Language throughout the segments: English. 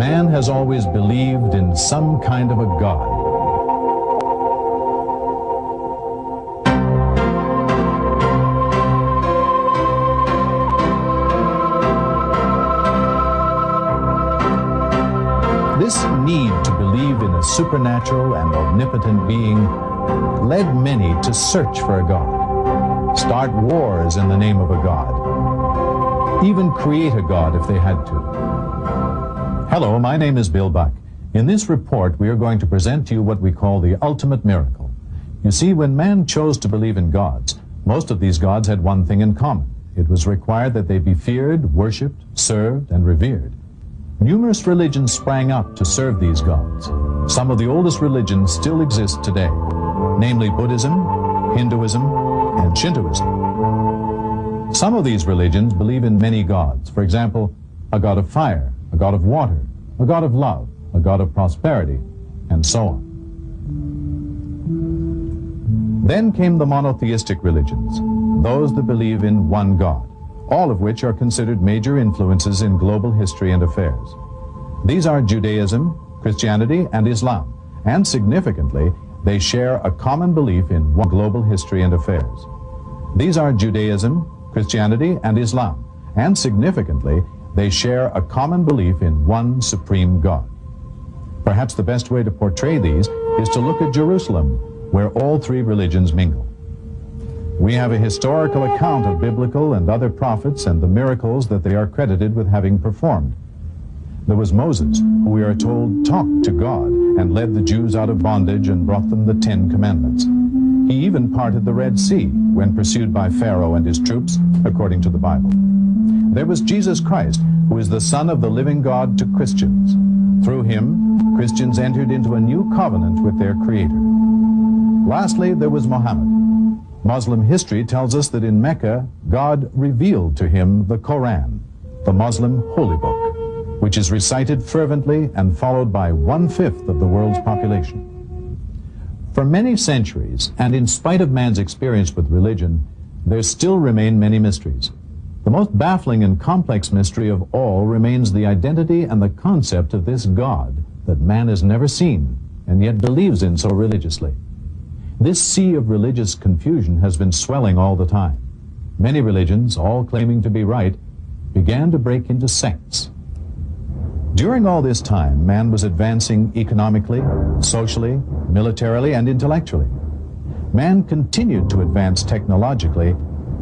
Man has always believed in some kind of a God. This need to believe in a supernatural and omnipotent being led many to search for a God, start wars in the name of a God, even create a God if they had to. Hello, my name is Bill Buck. In this report, we are going to present to you what we call the ultimate miracle. You see, when man chose to believe in gods, most of these gods had one thing in common. It was required that they be feared, worshipped, served, and revered. Numerous religions sprang up to serve these gods. Some of the oldest religions still exist today, namely Buddhism, Hinduism, and Shintoism. Some of these religions believe in many gods. For example, a god of fire, a god of water, a god of love, a god of prosperity, and so on. Then came the monotheistic religions, those that believe in one God, all of which are considered major influences in global history and affairs. These are Judaism, Christianity, and Islam, and significantly, they share a common belief in one global history and affairs. These are Judaism, Christianity, and Islam, and significantly, they share a common belief in one supreme God. Perhaps the best way to portray these is to look at Jerusalem, where all three religions mingle. We have a historical account of biblical and other prophets and the miracles that they are credited with having performed. There was Moses, who we are told talked to God and led the Jews out of bondage and brought them the 10 Commandments. He even parted the Red Sea when pursued by Pharaoh and his troops, according to the Bible. There was Jesus Christ, who is the Son of the living God to Christians. Through him, Christians entered into a new covenant with their Creator. Lastly, there was Muhammad. Muslim history tells us that in Mecca, God revealed to him the Quran, the Muslim holy book, which is recited fervently and followed by 1/5 of the world's population. For many centuries, and in spite of man's experience with religion, there still remain many mysteries. The most baffling and complex mystery of all remains the identity and the concept of this God that man has never seen and yet believes in so religiously. This sea of religious confusion has been swelling all the time. Many religions, all claiming to be right, began to break into sects. During all this time, man was advancing economically, socially, militarily, and intellectually. Man continued to advance technologically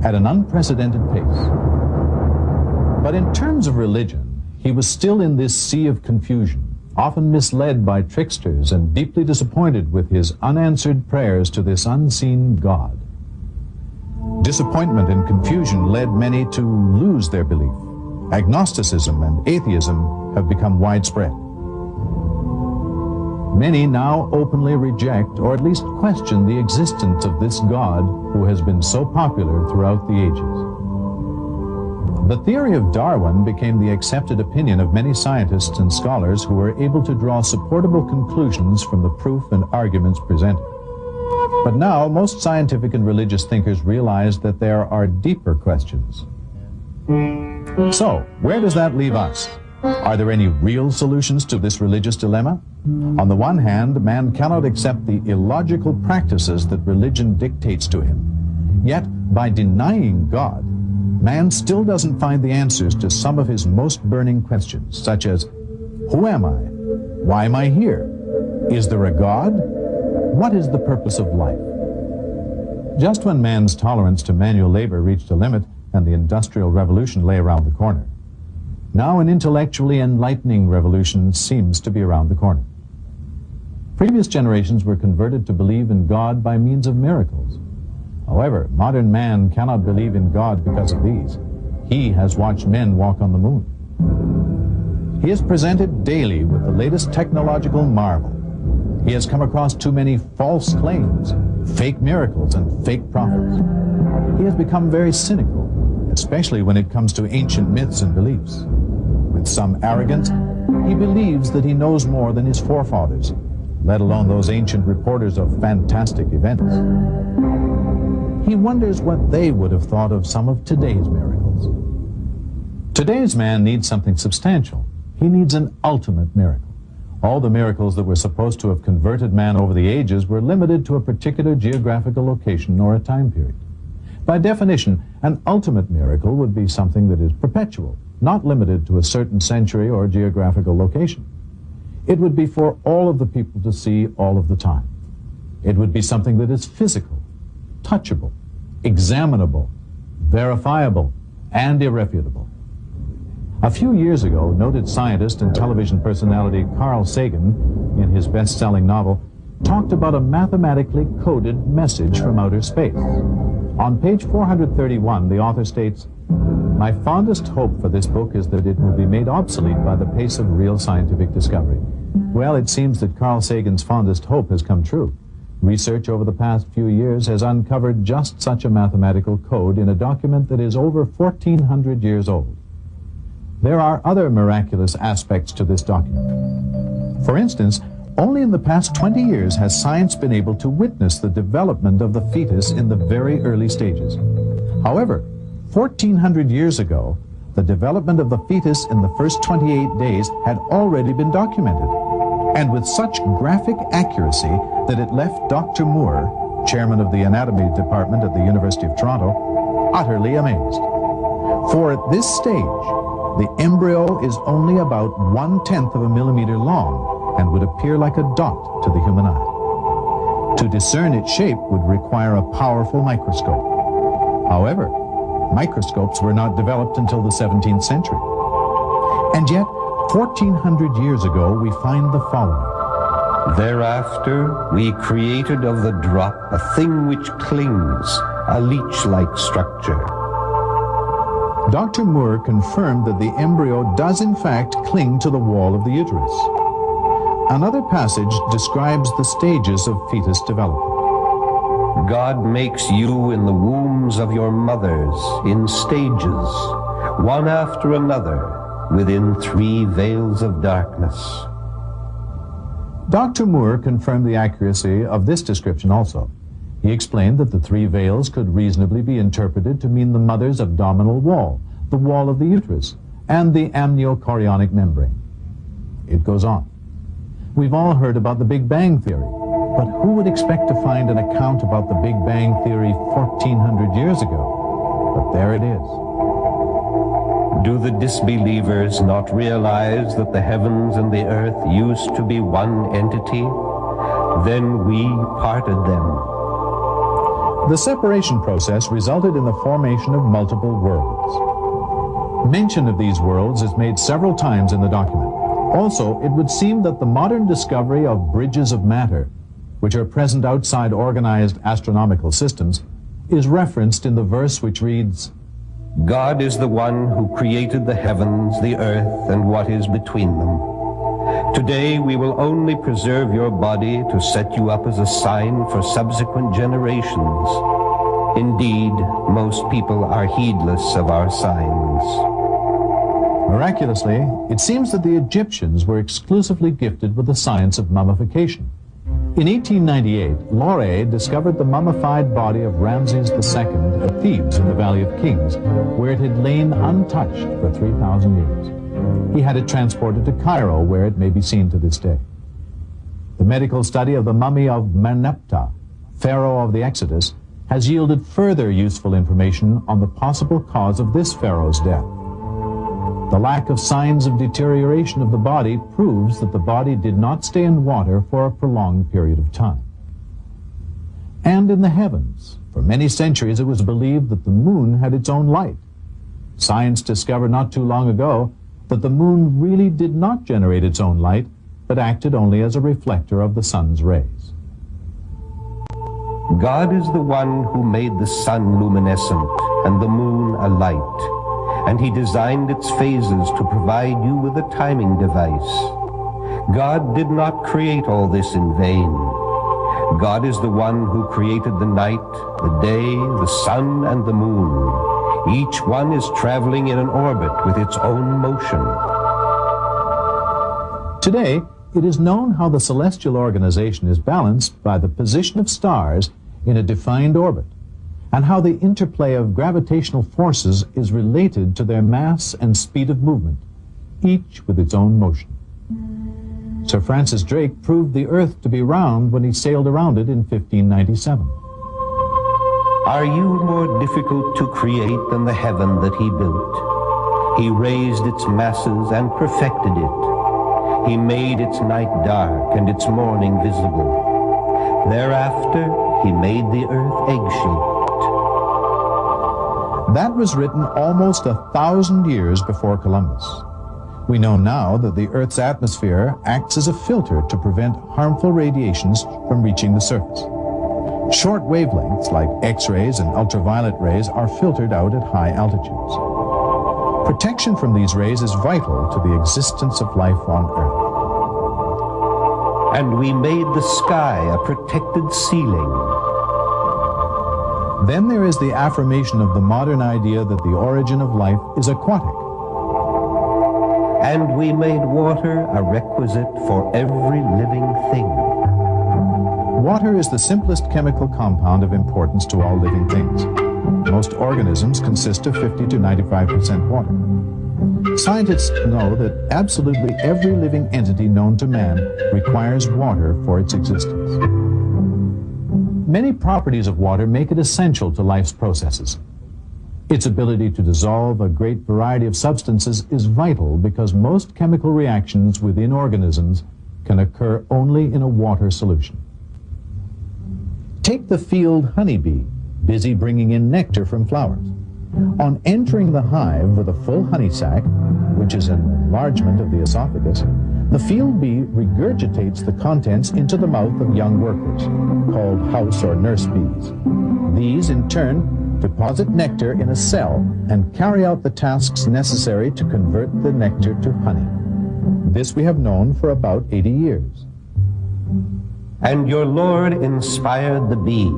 at an unprecedented pace. But in terms of religion, he was still in this sea of confusion, often misled by tricksters and deeply disappointed with his unanswered prayers to this unseen God. Disappointment and confusion led many to lose their belief. Agnosticism and atheism have become widespread. Many now openly reject or at least question the existence of this God who has been so popular throughout the ages. The theory of Darwin became the accepted opinion of many scientists and scholars who were able to draw supportable conclusions from the proof and arguments presented. But now, most scientific and religious thinkers realize that there are deeper questions. So, where does that leave us? Are there any real solutions to this religious dilemma? On the one hand, man cannot accept the illogical practices that religion dictates to him. Yet, by denying God, man still doesn't find the answers to some of his most burning questions, such as, who am I? Why am I here? Is there a God? What is the purpose of life? Just when man's tolerance to manual labor reached a limit and the Industrial Revolution lay around the corner, now an intellectually enlightening revolution seems to be around the corner. Previous generations were converted to believe in God by means of miracles. However, modern man cannot believe in God because of these. He has watched men walk on the moon. He is presented daily with the latest technological marvel. He has come across too many false claims, fake miracles, and fake prophets. He has become very cynical, especially when it comes to ancient myths and beliefs. With some arrogance, he believes that he knows more than his forefathers, let alone those ancient reporters of fantastic events. He wonders what they would have thought of some of today's miracles. Today's man needs something substantial. He needs an ultimate miracle. All the miracles that were supposed to have converted man over the ages were limited to a particular geographical location or a time period. By definition, an ultimate miracle would be something that is perpetual, not limited to a certain century or geographical location. It would be for all of the people to see all of the time. It would be something that is physical, touchable, examinable, verifiable, and irrefutable. A few years ago, noted scientist and television personality Carl Sagan, in his best-selling novel, talked about a mathematically coded message from outer space. On page 431, the author states, "My fondest hope for this book is that it will be made obsolete by the pace of real scientific discovery." Well, it seems that Carl Sagan's fondest hope has come true. Research over the past few years has uncovered just such a mathematical code in a document that is over 1,400 years old. There are other miraculous aspects to this document. For instance, only in the past 20 years has science been able to witness the development of the fetus in the very early stages. However, 1,400 years ago, the development of the fetus in the first 28 days had already been documented, and with such graphic accuracy that it left Dr. Moore, chairman of the anatomy department at the University of Toronto, utterly amazed. For at this stage, the embryo is only about 1/10 of a millimeter long and would appear like a dot to the human eye. To discern its shape would require a powerful microscope. However, microscopes were not developed until the 17th century. And yet, 1,400 years ago, we find the following. Thereafter, we created of the drop a thing which clings, a leech-like structure. Dr. Moore confirmed that the embryo does in fact cling to the wall of the uterus. Another passage describes the stages of fetus development. God makes you in the wombs of your mothers in stages, one after another, within 3 veils of darkness. Dr. Moore confirmed the accuracy of this description also. He explained that the 3 veils could reasonably be interpreted to mean the mother's abdominal wall, the wall of the uterus, and the amniochorionic membrane. It goes on. We've all heard about the Big Bang Theory, but who would expect to find an account about the Big Bang Theory 1,400 years ago? But there it is. Do the disbelievers not realize that the heavens and the earth used to be one entity? Then we parted them. The separation process resulted in the formation of multiple worlds. Mention of these worlds is made several times in the document. Also, it would seem that the modern discovery of bridges of matter, which are present outside organized astronomical systems, is referenced in the verse which reads, God is the one who created the heavens, the earth, and what is between them. Today we will only preserve your body to set you up as a sign for subsequent generations. Indeed, most people are heedless of our signs. Miraculously, it seems that the Egyptians were exclusively gifted with the science of mummification. In 1898, Loret discovered the mummified body of Ramses II at Thebes in the Valley of Kings, where it had lain untouched for 3,000 years. He had it transported to Cairo, where it may be seen to this day. The medical study of the mummy of Merneptah, pharaoh of the Exodus, has yielded further useful information on the possible cause of this pharaoh's death. The lack of signs of deterioration of the body proves that the body did not stay in water for a prolonged period of time. And in the heavens, for many centuries it was believed that the moon had its own light. Science discovered not too long ago that the moon really did not generate its own light, but acted only as a reflector of the sun's rays. God is the one who made the sun luminescent and the moon a light, and he designed its phases to provide you with a timing device. God did not create all this in vain. God is the one who created the night, the day, the sun, and the moon. Each one is traveling in an orbit with its own motion. Today, it is known how the celestial organization is balanced by the position of stars in a defined orbit, and how the interplay of gravitational forces is related to their mass and speed of movement. each with its own motion. Sir Francis Drake proved the earth to be round when he sailed around it in 1597. Are you more difficult to create than the heaven that he built? He raised its masses and perfected it. He made its night dark and its morning visible. Thereafter, he made the earth egg-shaped. That was written almost 1,000 years before Columbus. We know now that the Earth's atmosphere acts as a filter to prevent harmful radiations from reaching the surface. Short wavelengths like X-rays and ultraviolet rays are filtered out at high altitudes. Protection from these rays is vital to the existence of life on Earth. And we made the sky a protected ceiling. Then there is the affirmation of the modern idea that the origin of life is aquatic. And we made water a requisite for every living thing. Water is the simplest chemical compound of importance to all living things. Most organisms consist of 50 to 95% water. Scientists know that absolutely every living entity known to man requires water for its existence. Many properties of water make it essential to life's processes. Its ability to dissolve a great variety of substances is vital because most chemical reactions within organisms can occur only in a water solution. Take the field honeybee, busy bringing in nectar from flowers. On entering the hive with a full honey sac, which is an enlargement of the esophagus, the field bee regurgitates the contents into the mouth of young workers, called house or nurse bees. These, in turn, deposit nectar in a cell and carry out the tasks necessary to convert the nectar to honey. This we have known for about 80 years. And your Lord inspired the bee.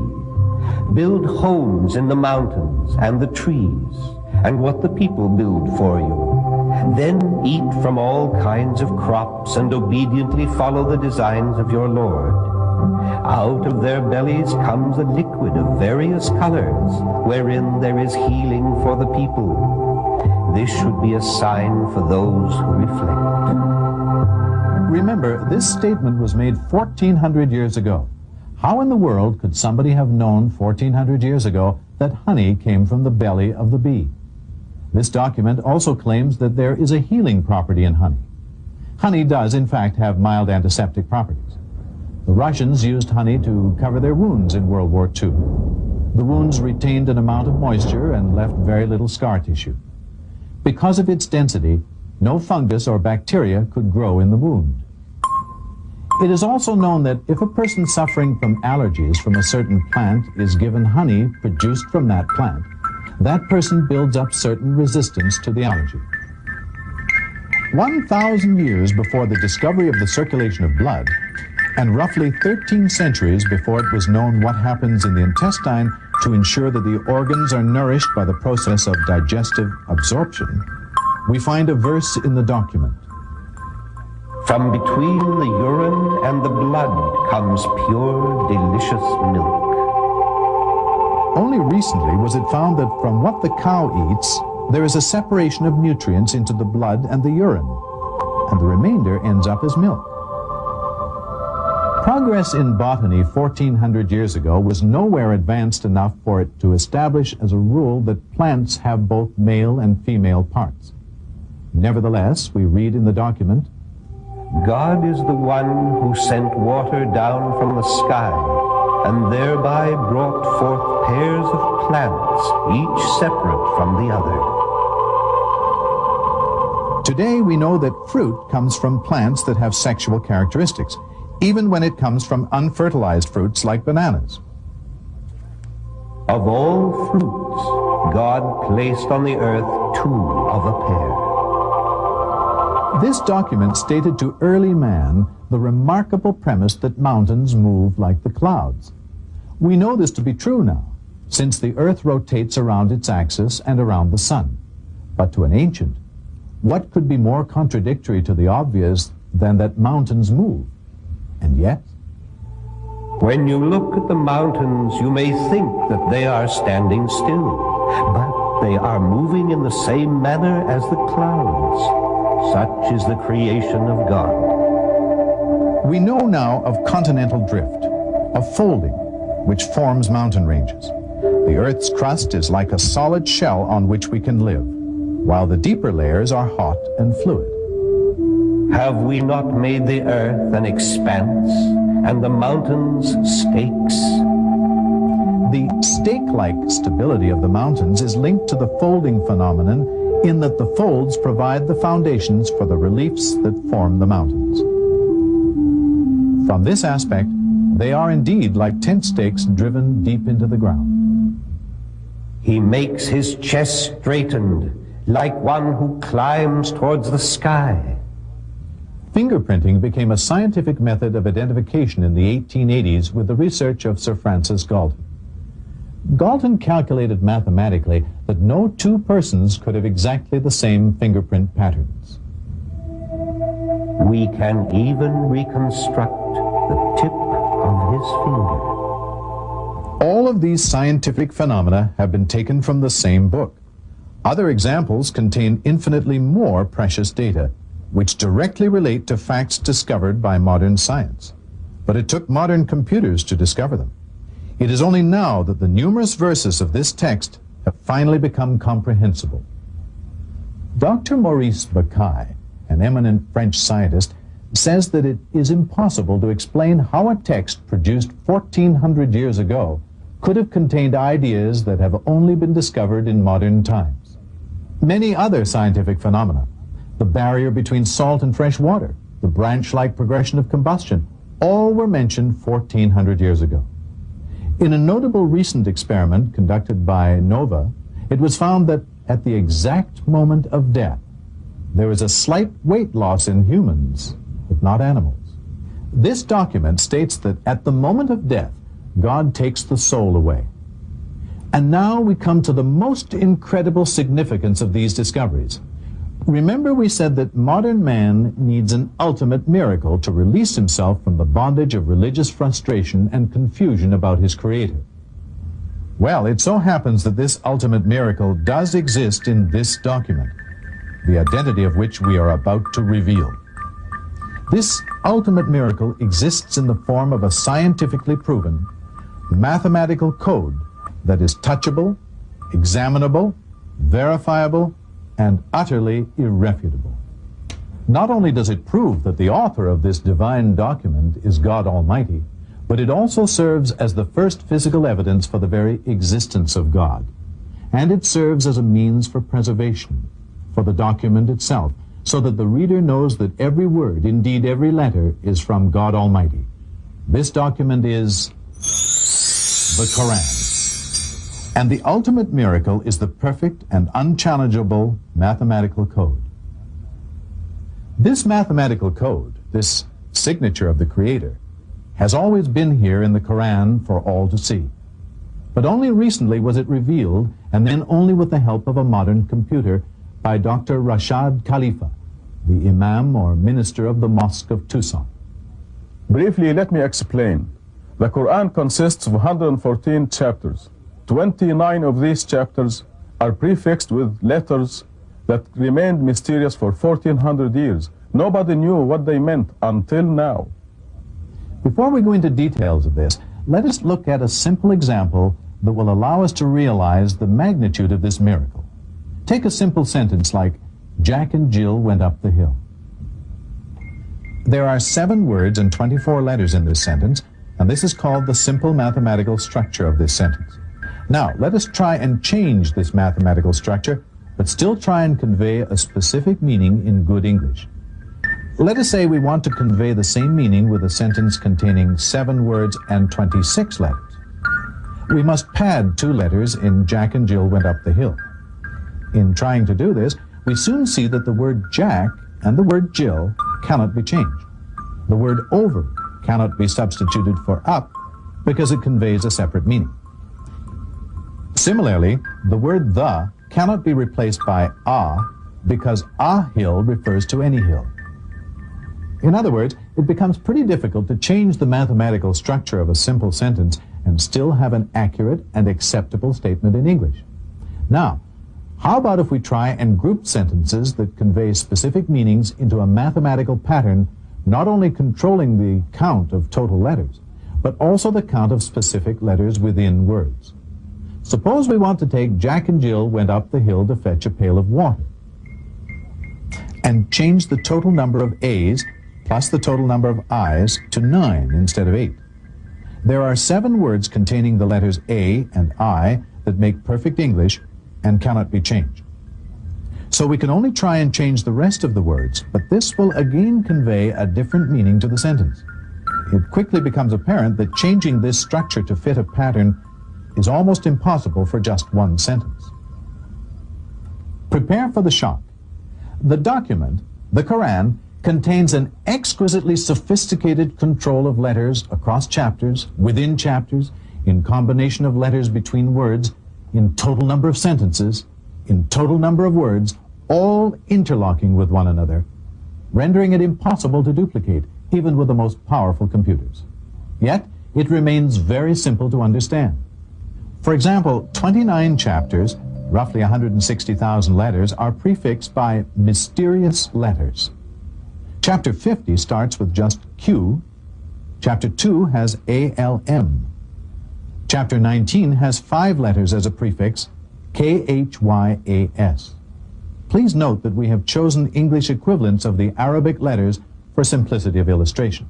Build homes in the mountains and the trees, and what the people build for you. Then eat from all kinds of crops and obediently follow the designs of your Lord. Out of their bellies comes a liquid of various colors, wherein there is healing for the people. This should be a sign for those who reflect. Remember, this statement was made 1,400 years ago. How in the world could somebody have known 1,400 years ago that honey came from the belly of the bee? This document also claims that there is a healing property in honey. Honey does, in fact, have mild antiseptic properties. The Russians used honey to cover their wounds in World War II. The wounds retained an amount of moisture and left very little scar tissue. Because of its density, no fungus or bacteria could grow in the wound. It is also known that if a person suffering from allergies from a certain plant is given honey produced from that plant, that person builds up certain resistance to the allergy. 1,000 years before the discovery of the circulation of blood, and roughly 13 centuries before it was known what happens in the intestine to ensure that the organs are nourished by the process of digestive absorption, we find a verse in the document. From between the urine and the blood comes pure, delicious milk. Only recently was it found that from what the cow eats, there is a separation of nutrients into the blood and the urine, and the remainder ends up as milk. Progress in botany 1,400 years ago was nowhere advanced enough for it to establish as a rule that plants have both male and female parts. Nevertheless, we read in the document, God is the one who sent water down from the sky and thereby brought forth pairs of plants, each separate from the other. Today we know that fruit comes from plants that have sexual characteristics, even when it comes from unfertilized fruits like bananas. Of all fruits, God placed on the earth two of a pair. This document stated to early man the remarkable premise that mountains move like the clouds. We know this to be true now, since the earth rotates around its axis and around the sun. But to an ancient, what could be more contradictory to the obvious than that mountains move? And yet, when you look at the mountains, you may think that they are standing still, but they are moving in the same manner as the clouds. Such is the creation of God. We know now of continental drift, of folding, which forms mountain ranges. The Earth's crust is like a solid shell on which we can live, while the deeper layers are hot and fluid. Have we not made the earth an expanse, and the mountains stakes? The stake-like stability of the mountains is linked to the folding phenomenon in that the folds provide the foundations for the reliefs that form the mountains. From this aspect, they are indeed like tent stakes driven deep into the ground. He makes his chest straightened, like one who climbs towards the sky. Fingerprinting became a scientific method of identification in the 1880s with the research of Sir Francis Galton. Galton calculated mathematically that no two persons could have exactly the same fingerprint patterns. We can even reconstruct the tip of his finger. All of these scientific phenomena have been taken from the same book. Other examples contain infinitely more precious data, which directly relate to facts discovered by modern science. But it took modern computers to discover them. It is only now that the numerous verses of this text have finally become comprehensible. Dr. Maurice Bucaille, an eminent French scientist, says that it is impossible to explain how a text produced 1,400 years ago could have contained ideas that have only been discovered in modern times. Many other scientific phenomena, the barrier between salt and fresh water, the branch-like progression of combustion, all were mentioned 1,400 years ago. In a notable recent experiment conducted by NOVA, it was found that at the exact moment of death, there is a slight weight loss in humans, but not animals. This document states that at the moment of death, God takes the soul away. And now we come to the most incredible significance of these discoveries. Remember, we said that modern man needs an ultimate miracle to release himself from the bondage of religious frustration and confusion about his Creator. Well, it so happens that this ultimate miracle does exist in this document, the identity of which we are about to reveal. This ultimate miracle exists in the form of a scientifically proven mathematical code that is touchable, examinable, verifiable, and utterly irrefutable. Not only does it prove that the author of this divine document is God Almighty, but it also serves as the first physical evidence for the very existence of God. And it serves as a means for preservation, for the document itself, so that the reader knows that every word, indeed every letter, is from God Almighty. This document is the Quran. And the ultimate miracle is the perfect and unchallengeable mathematical code. This mathematical code, this signature of the Creator, has always been here in the Quran for all to see. But only recently was it revealed, and then only with the help of a modern computer, by Dr. Rashad Khalifa, the Imam or minister of the Mosque of Tucson. Briefly, let me explain. The Quran consists of 114 chapters. 29 of these chapters are prefixed with letters that remained mysterious for 1,400 years. Nobody knew what they meant until now. Before we go into details of this, let us look at a simple example that will allow us to realize the magnitude of this miracle. Take a simple sentence like, Jack and Jill went up the hill. There are 7 words and 24 letters in this sentence, and this is called the simple mathematical structure of this sentence. Now, let us try and change this mathematical structure, but still try and convey a specific meaning in good English. Let us say we want to convey the same meaning with a sentence containing 7 words and 26 letters. We must pad 2 letters in Jack and Jill went up the hill. In trying to do this, we soon see that the word Jack and the word Jill cannot be changed. The word over cannot be substituted for up because it conveys a separate meaning. Similarly, the word the cannot be replaced by a because a hill refers to any hill. In other words, it becomes pretty difficult to change the mathematical structure of a simple sentence and still have an accurate and acceptable statement in English. Now, How about if we try and group sentences that convey specific meanings into a mathematical pattern, not only controlling the count of total letters, but also the count of specific letters within words? Suppose we want to take Jack and Jill went up the hill to fetch a pail of water, and change the total number of A's plus the total number of I's to 9 instead of 8. There are 7 words containing the letters A and I that make perfect English and cannot be changed. So we can only try and change the rest of the words, but this will again convey a different meaning to the sentence. It quickly becomes apparent that changing this structure to fit a pattern is almost impossible for just one sentence. Prepare for the shock. The document, the Quran, contains an exquisitely sophisticated control of letters across chapters, within chapters, in combination of letters between words, in total number of sentences, in total number of words, all interlocking with one another, rendering it impossible to duplicate, even with the most powerful computers. Yet, it remains very simple to understand. For example, 29 chapters, roughly 160,000 letters, are prefixed by mysterious letters. Chapter 50 starts with just Q. Chapter 2 has ALM. Chapter 19 has 5 letters as a prefix, KHYAS. Please note that we have chosen English equivalents of the Arabic letters for simplicity of illustration.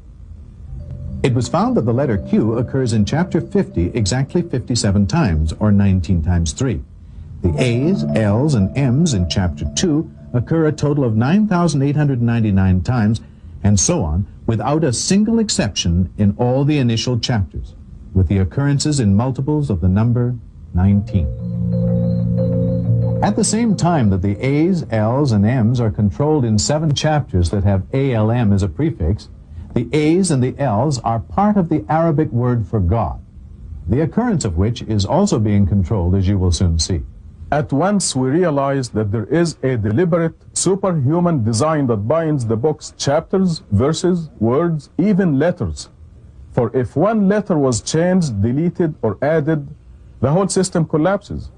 It was found that the letter Q occurs in chapter 50 exactly 57 times, or 19 times 3. The A's, L's, and M's in chapter 2 occur a total of 9,899 times, and so on, without a single exception in all the initial chapters, with the occurrences in multiples of the number 19. At the same time that the A's, L's, and M's are controlled in 7 chapters that have ALM as a prefix, the A's and the L's are part of the Arabic word for God, the occurrence of which is also being controlled, as you will soon see. At once we realize that there is a deliberate, superhuman design that binds the book's chapters, verses, words, even letters. For if one letter was changed, deleted, or added, the whole system collapses.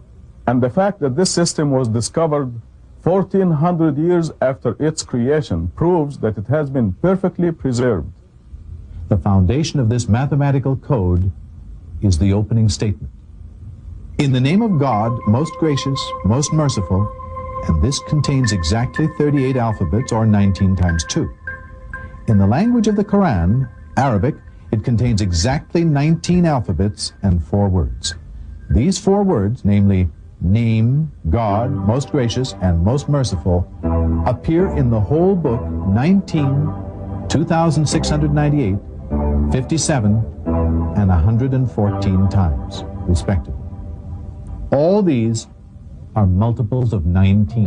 And the fact that this system was discovered 1,400 years after its creation proves that it has been perfectly preserved. The foundation of this mathematical code is the opening statement. In the name of God, most gracious, most merciful, and this contains exactly 38 alphabets, or 19 times 2. In the language of the Quran, Arabic, it contains exactly 19 alphabets and 4 words. These 4 words, namely name, God, most gracious, and most merciful, appear in the whole book 19, 2,698, 57, and 114 times, respectively. All these are multiples of 19.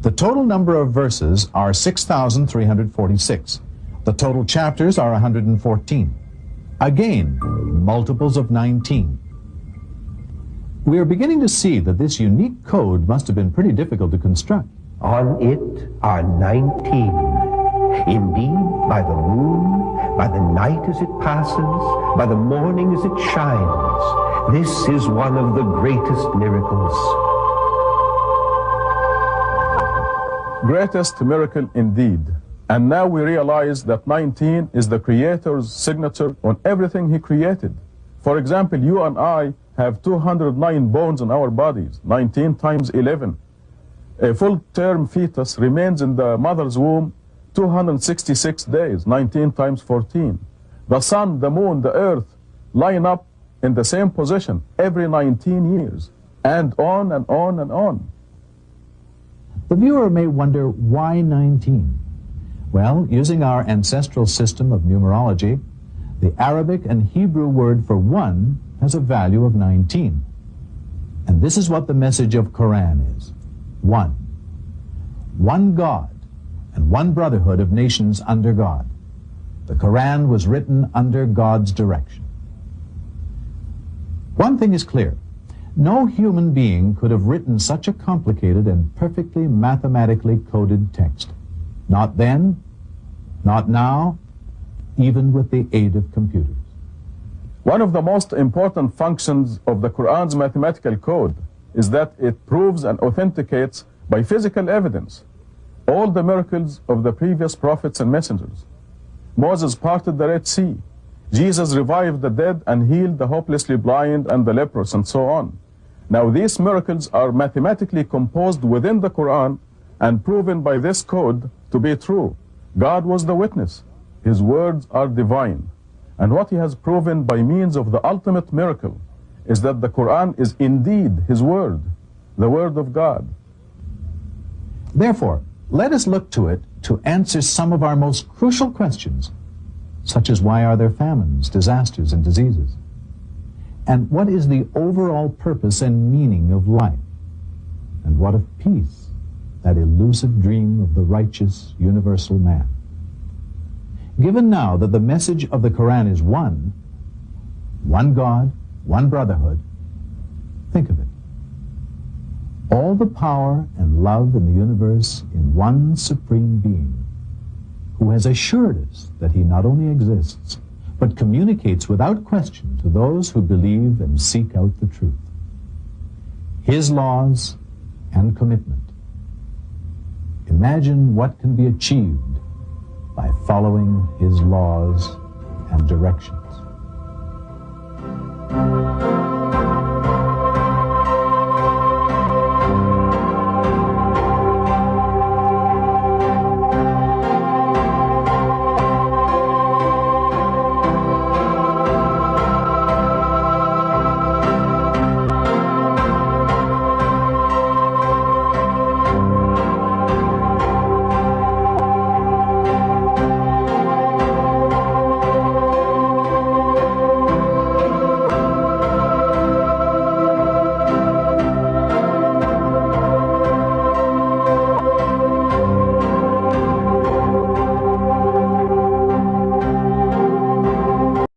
The total number of verses are 6,346. The total chapters are 114. Again, multiples of 19. We are beginning to see that this unique code must have been pretty difficult to construct. On it are 19. Indeed, by the moon, by the night as it passes, by the morning as it shines, this is one of the greatest miracles. Greatest miracle indeed. And now we realize that 19 is the Creator's signature on everything He created. For example, you and I have 209 bones in our bodies, 19 times 11. A full-term fetus remains in the mother's womb 266 days, 19 times 14. The sun, the moon, the earth line up in the same position every 19 years, and on and on and on. The viewer may wonder, why 19? Well, using our ancestral system of numerology, the Arabic and Hebrew word for 1 has a value of 19. And this is what the message of Quran is. 1. One God and one brotherhood of nations under God. The Quran was written under God's direction. One thing is clear. No human being could have written such a complicated and perfectly mathematically coded text. Not then, not now, even with the aid of computers. One of the most important functions of the Quran's mathematical code is that it proves and authenticates by physical evidence all the miracles of the previous prophets and messengers. Moses parted the Red Sea. Jesus revived the dead and healed the hopelessly blind and the leprous, and so on. Now these miracles are mathematically composed within the Quran and proven by this code to be true. God was the witness. His words are divine. And what he has proven by means of the ultimate miracle is that the Quran is indeed his word, the word of God. Therefore, let us look to it to answer some of our most crucial questions, such as why are there famines, disasters, and diseases? And what is the overall purpose and meaning of life? And what of peace, that elusive dream of the righteous, universal man? Given now that the message of the Quran is one God, one brotherhood, think of it. All the power and love in the universe in one supreme being, who has assured us that he not only exists, but communicates without question to those who believe and seek out the truth. His laws and commitment. Imagine what can be achieved by following his laws and direction.